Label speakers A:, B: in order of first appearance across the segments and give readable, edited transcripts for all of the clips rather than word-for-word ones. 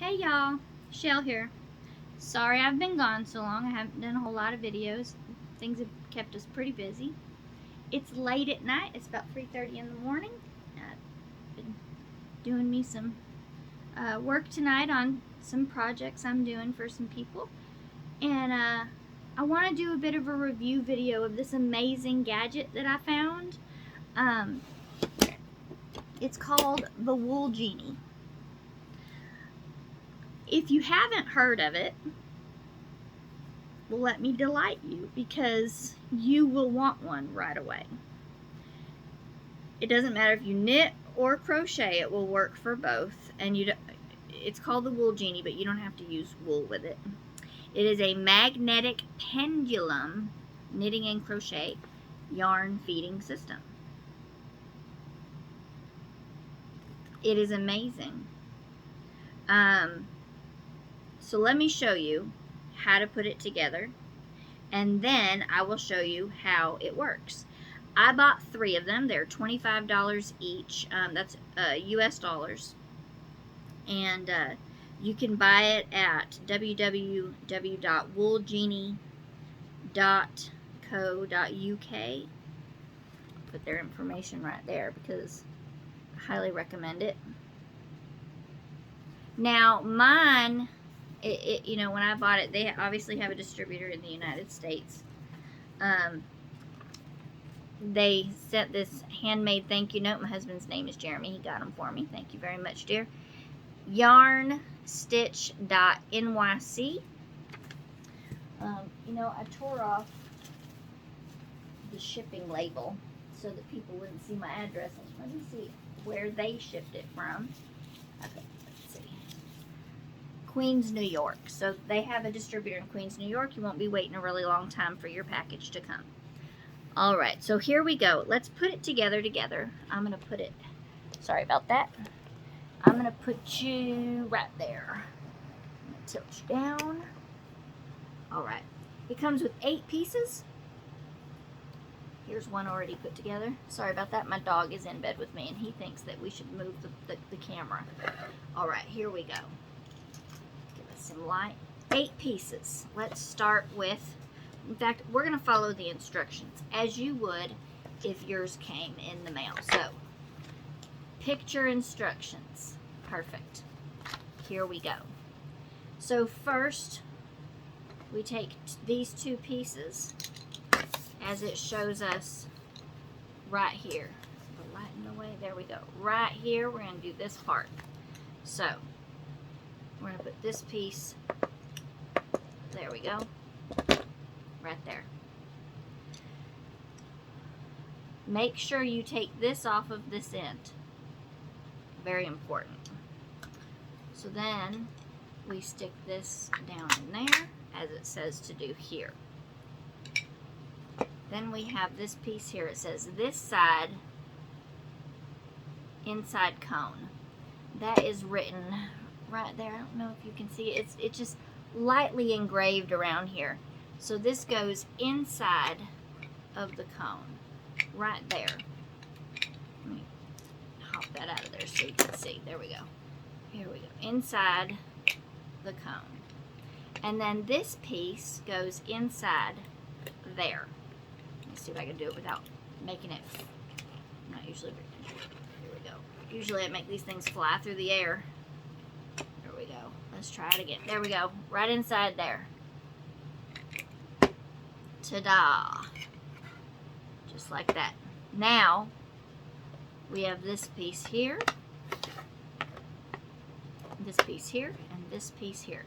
A: Hey y'all, Shell here. Sorry I've been gone so long. I haven't done a whole lot of videos. Things have kept us pretty busy. It's late at night. It's about 3:30 in the morning. I've been doing me some work tonight on some projects I'm doing for some people. And I want to do a bit of a review video of this amazing gadget that I found. It's called the Wool Jeanie. If you haven't heard of it, well, let me delight you, because you will want one right away. It doesn't matter if you knit or crochet, it will work for both. And it's called the Wool Jeanie, but you don't have to use wool with it. It is a magnetic pendulum knitting and crochet yarn feeding system. It is amazing. So let me show you how to put it together, and then I will show you how it works. I bought 3 of them. They're $25 each. That's US dollars. And you can buy it at www.wooljeanie.co.uk. Put their information right there because I highly recommend it. Now, mine, you know, when I bought it, they obviously have a distributor in the United States. They sent this handmade thank you note. My husband's name is Jeremy. He got them for me. Thank you very much, dear. Yarnstitch.nyc. You know, I tore off the shipping label so that people wouldn't see my address. Let me see where they shipped it from. Okay, let's see. Queens, New York. So they have a distributor in Queens, New York. You won't be waiting a really long time for your package to come. All right, so here we go. Let's put it together. I'm going to put it, sorry about that. I'm going to put you right there. I'm going to tilt you down. All right. It comes with 8 pieces. Here's one already put together. Sorry about that. My dog is in bed with me, and he thinks that we should move the camera. All right, here we go. Give us some light. 8 pieces. Let's start with, in fact, we're going to follow the instructions as you would if yours came in the mail. So, picture instructions. Perfect. Here we go. So first, we take these 2 pieces as it shows us right here. The light in the way. There we go. Right here, we're going to do this part. So, we're going to put this piece, there we go, right there. Make sure you take this off of this end. Very important. So then we stick this down in there as it says to do here. Then we have this piece here. It says this side inside cone. That is written right there. I don't know if you can see it. It's just lightly engraved around here. So this goes inside of the cone right there. Let me hop that out of there so you can see. There we go. Here we go. Inside the cone. And then this piece goes inside there. Let me see if I can do it without making it, not usually, here we go. Usually I make these things fly through the air. There we go. Let's try it again. There we go. Right inside there. Ta-da. Just like that. Now, we have this piece here, this piece here, and this piece here.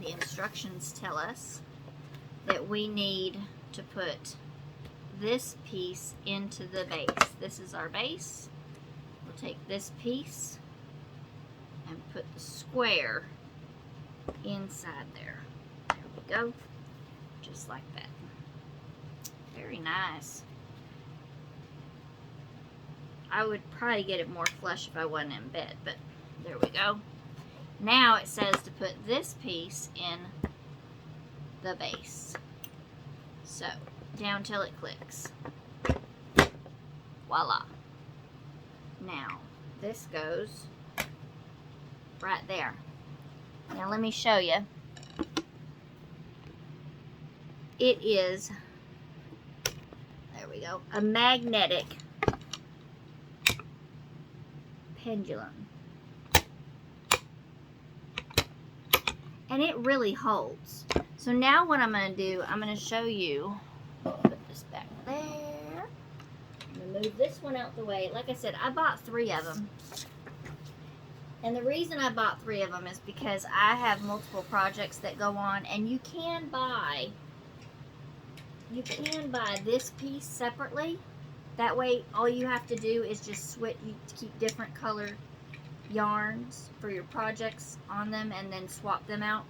A: The instructions tell us that we need to put this piece into the base. This is our base. We'll take this piece and put the square inside there. There we go. Just like that. Very nice. I would probably get it more flush if I wasn't in bed, but there we go. Now it says to put this piece in the base. So, down till it clicks. Voila. Now, this goes right there. Now let me show you. It is, there we go, a magnetic pendulum. And it really holds. So now what I'm going to do, I'm going to show you, put this back there. I'm going to move this one out the way. Like I said, I bought 3 of them. And the reason I bought 3 of them is because I have multiple projects that go on, and you can buy this piece separately. That way all you have to do is just switch, you keep different color yarns for your projects on them and then swap them out.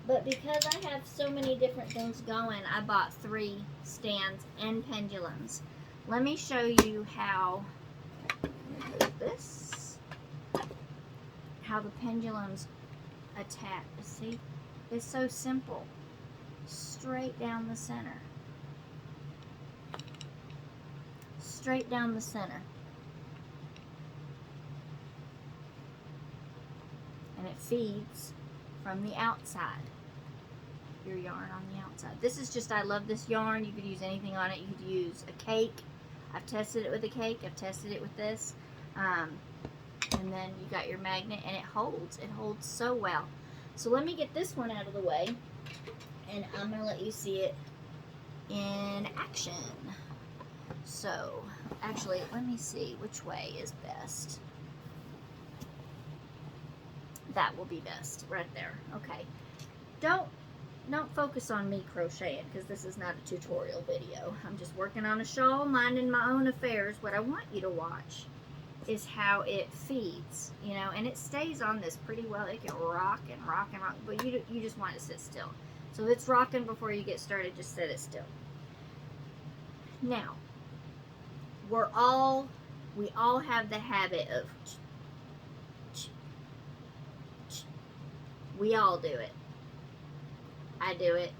A: But because I have so many different things going, I bought 3 stands and pendulums. Let me show you how, this, how the pendulums attach. See, it's so simple. Straight down the center. Straight down the center. And it feeds from the outside, your yarn on the outside. This is just, I love this yarn. You could use anything on it. You could use a cake. I've tested it with a cake. I've tested it with this. And then you got your magnet, and it holds so well. So let me get this one out of the way, and I'm going to let you see it in action. So actually, let me see which way is best. That will be best right there. Okay, don't focus on me crocheting, because this is not a tutorial video. I'm just working on a shawl, minding my own affairs. What I want you to watch is how it feeds, you know, and it stays on this pretty well. It can rock and rock and rock, but you just want it to sit still. So if it's rocking before you get started, just set it still. Now, we all have the habit of, we all do it. I do it.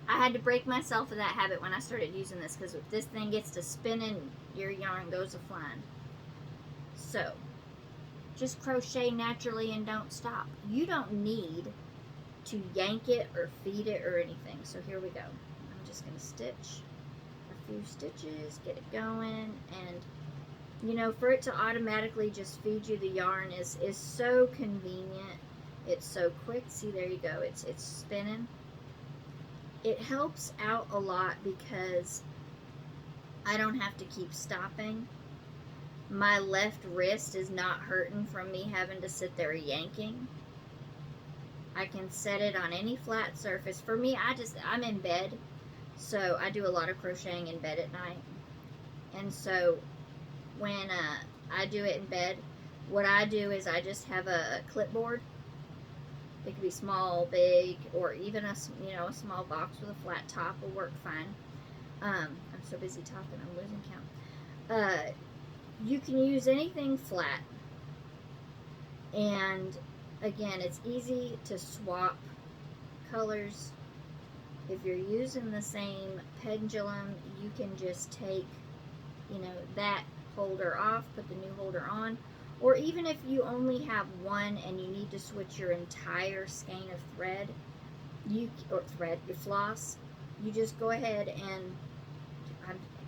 A: I had to break myself of that habit when I started using this, because if this thing gets to spinning, your yarn goes a-flying. So, just crochet naturally and don't stop. You don't need to yank it or feed it or anything. So here we go. I'm just going to stitch a few stitches, get it going, and you know, for it to automatically just feed you the yarn is so convenient. It's so quick. See, there you go. It's spinning. It helps out a lot because I don't have to keep stopping. My left wrist is not hurting from me having to sit there yanking. I can set it on any flat surface. For me, I'm in bed, so I do a lot of crocheting in bed at night. And so when I do it in bed, what I do is I just have a clipboard. It could be small, big, or even a small box with a flat top will work fine. I'm so busy talking, I'm losing count. You can use anything flat. And again, it's easy to swap colors. If you're using the same pendulum, you can just take, that holder off, put the new holder on. Or even if you only have one and you need to switch your entire skein of thread, your floss, you just go ahead and,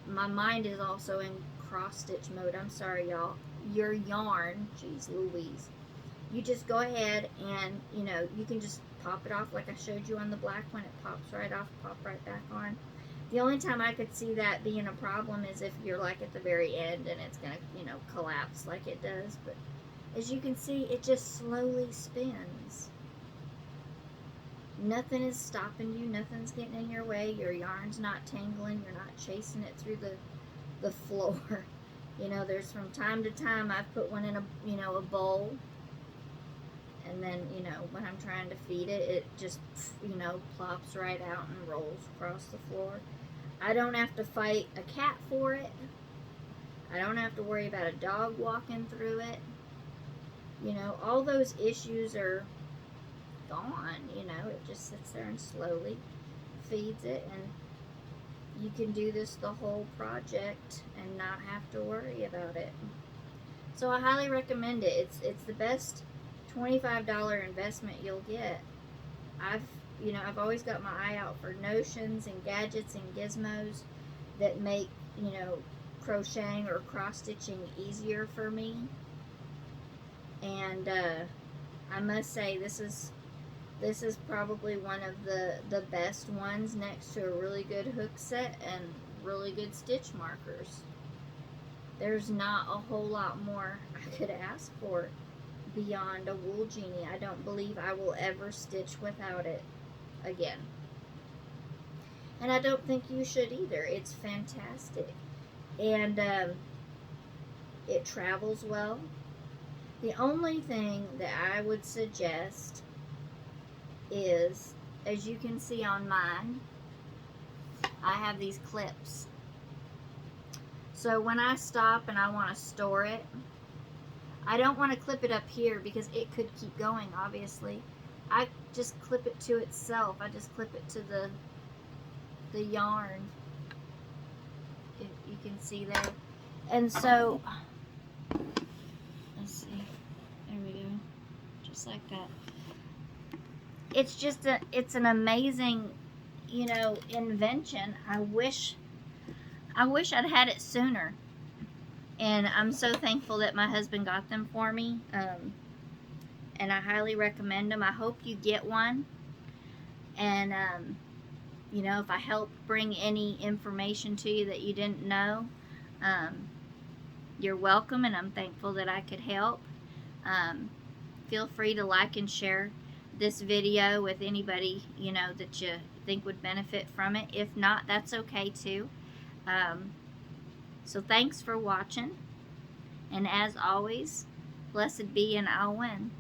A: my mind is also in cross stitch mode. I'm sorry, y'all. Your yarn, geez Louise. You just go ahead and, you can just pop it off like I showed you on the black one. It pops right off, pop right back on. The only time I could see that being a problem is if you're like at the very end and it's going to, collapse like it does. But as you can see, it just slowly spins. Nothing is stopping you. Nothing's getting in your way. Your yarn's not tangling. You're not chasing it through the floor. There's from time to time I've put one in a bowl. And then, when I'm trying to feed it, it just, plops right out and rolls across the floor. I don't have to fight a cat for it. I don't have to worry about a dog walking through it. All those issues are gone, it just sits there and slowly feeds it. And you can do this the whole project and not have to worry about it. So I highly recommend it. It's the best $25 investment you'll get. I've always got my eye out for notions and gadgets and gizmos that make, crocheting or cross stitching easier for me. And I must say this is probably one of the best ones, next to a really good hook set and really good stitch markers. There's not a whole lot more I could ask for beyond a wool Jeanie. I don't believe I will ever stitch without it again. And I don't think you should either. It's fantastic. And it travels well. The only thing that I would suggest is, as you can see on mine, I have these clips. So when I stop and I want to store it, I don't want to clip it up here because it could keep going, obviously. I just clip it to itself. I just clip it to the yarn, if you can see there. And so, let's see, there we go, just like that. It's just it's an amazing, invention. I wish I'd had it sooner. And I'm so thankful that my husband got them for me. And I highly recommend them. I hope you get one. And, if I help bring any information to you that you didn't know, you're welcome, and I'm thankful that I could help. Feel free to like and share this video with anybody, that you think would benefit from it. If not, that's okay too. So thanks for watching. And as always, blessed be and I'll win.